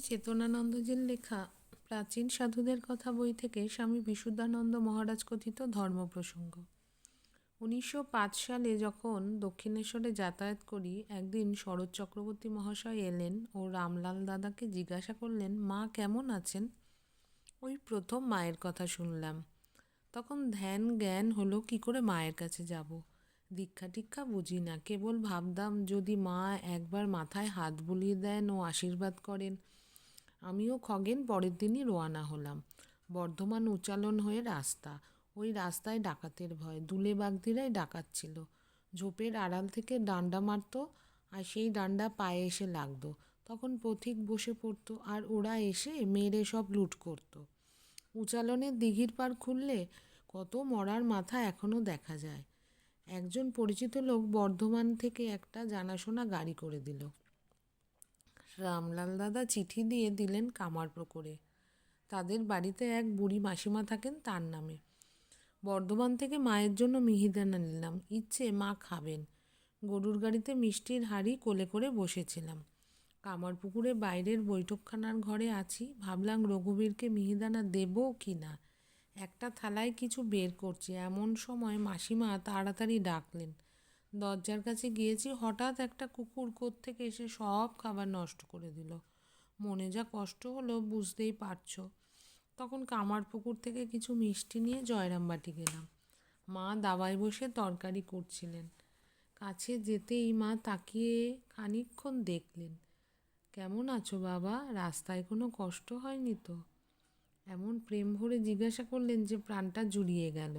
চেতনানন্দজির লেখা প্রাচীন সাধুদের কথা বই থেকে স্বামী বিশুদ্ধানন্দ মহারাজ কথিত ধর্ম প্রসঙ্গ। 1905 সালে যখন দক্ষিণেশ্বরে যাতায়াত করি, একদিন শরৎ চক্রবর্তী মহাশয় এলেন ও রামলাল দাদাকে জিজ্ঞাসা করলেন, মা কেমন আছেন? ওই প্রথম মায়ের কথা শুনলাম। তখন ধ্যান জ্ঞান হলো কি করে মায়ের কাছে যাব। দীক্ষা টিক্ষা বুঝি না, কেবল ভাবতাম যদি মা একবার মাথায় হাত বুলিয়ে দেন ও আশীর্বাদ করেন। আমিও খগেন পরের দিনই রওনা হলাম। বর্ধমান উচ্চালন হয়ে রাস্তা, ওই রাস্তায় ডাকাতের ভয়, দুলে বাগদিরাই ডাকাত ছিল। ঝোপের আড়াল থেকে ডান্ডা মারতো, আর সেই ডান্ডা পায়ে এসে লাগতো। তখন পথিক বসে পড়তো, আর ওরা এসে মেরে সব লুট করতো। উচ্চালনের দিঘির পাড় খুললে কত মরার মাথা এখনও দেখা যায়। একজন পরিচিত লোক বর্ধমান থেকে একটা জানাশোনা গাড়ি করে দিল। রামলাল দাদা চিঠি দিয়ে দিলেন কামারপুকুরে। তাদের বাড়িতে এক বুড়ি মাসিমা থাকেন, তার নামে। বর্ধমান থেকে মায়ের জন্য মিহিদানা নিলাম, ইচ্ছে মা খাবেন। গরুর গাড়িতে মিষ্টির হাঁড়ি কোলে করে বসেছিলাম। কামারপুকুরে বাইরের বৈঠকখানার ঘরে আছি, ভাবলাম রঘুবীরকে মিহিদানা দেব কি না। একটা থালায় কিছু বের করছি, এমন সময় মাসিমা তাড়াতাড়ি ডাকলেন। দরজার কাছে গিয়েছি, হঠাৎ একটা কুকুর কোত্থেকে এসে সব খাবার নষ্ট করে দিল। মনে যা কষ্ট হলো বুঝতেই পারছো। তখন কামারপুকুর থেকে কিছু মিষ্টি নিয়ে জয়রামবাটি গেলাম। মা দাওয়ায় বসে তরকারি করছিলেন। কাছে যেতেই মা তাকিয়ে খানিকক্ষণ দেখলেন। কেমন আছো বাবা? রাস্তায় কোনো কষ্ট হয়নি তো? এমন প্রেম ভরে জিজ্ঞাসা করলেন যে প্রাণটা জুড়িয়ে গেল।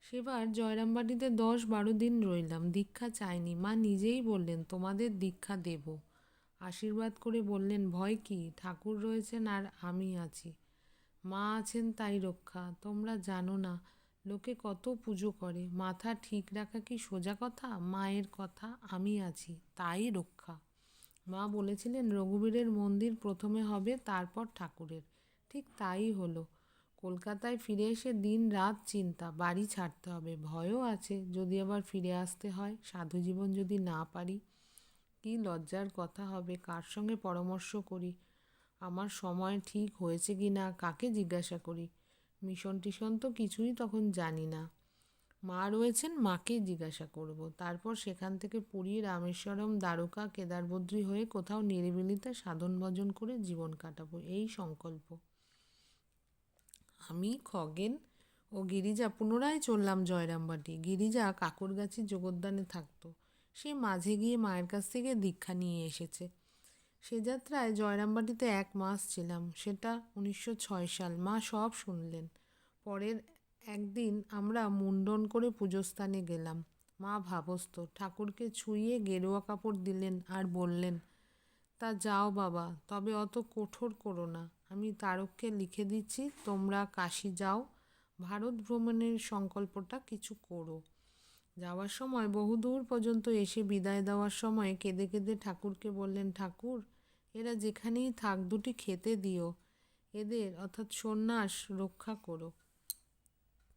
সেবার জয়রামবাটিতে 10-12 দিন রইলাম। দীক্ষা চাইনি, মা নিজেই বললেন তোমাদের দীক্ষা দেব। আশীর্বাদ করে বললেন, ভয় কি, ঠাকুর রয়েছেন আর আমি আছি। মা আছেন তাই রক্ষা। তোমরা জানো না লোকে কত পুজো করে, মাথা ঠিক রাখা কি সোজা কথা? মায়ের কথা, আমি আছি তাই রক্ষা। মা বলেছিলেন রঘুবীরের মন্দির প্রথমে হবে, তারপর ঠাকুরের। ঠিক তাই হলো। কলকাতায় ফিরে এসে দিন রাত চিন্তা, বাড়ি ছাড়তে হবে, ভয়ও আছে যদি আবার ফিরে আসতে হয়, সাধু জীবন যদি না পারি। কি লজ্জার কথা হবে, কার সঙ্গে পরামর্শ করি, আমার সময় ঠিক হয়েছে কি না কাকে জিজ্ঞাসা করি। মিশন টিশন তো কিছুই তখন জানি না। মা রয়েছেন, মাকে জিজ্ঞাসা করব। তারপর সেখান থেকে পুরী, রামেশ্বরম, দ্বারকা, কেদারবদ্রী হয়ে কোথাও নিরিবিলিতে সাধন ভজন করে জীবন কাটাবো, এই সংকল্প। আমি, খগেন ও গিরিজা পুনরায় চললাম জয়রামবাটি। গিরিজা কাকুরগাছি জগদ্দানে থাকতো। সে মাঝে গিয়ে মায়ের কাছ থেকে দীক্ষা নিয়ে এসেছে। সে যাত্রায় জয়রামবাটিতে 1 মাস ছিলাম। সেটা 1906 সাল। মা সব শুনলেন। পরের একদিন আমরা মুন্ডন করে পুজোস্থানে গেলাম। মা ভাবস্থ, ঠাকুরকে ছুঁয়ে গেরুয়া কাপড় দিলেন আর বললেন, তা যাও বাবা, তবে অত কঠোর করো না। আমি তারককে লিখে দিচ্ছি, তোমরা কাশী যাও, ভারত ভ্রমণের সংকল্পটা কিছু করো। যাওয়ার সময় বহুদূর পর্যন্ত এসে বিদায় দেওয়ার সময় কেঁদে কেঁদে ঠাকুরকে বললেন, ঠাকুর এরা যেখানেই থাক দুটি খেতে দিও, এদের অর্থাৎ সন্ন্যাস রক্ষা করো।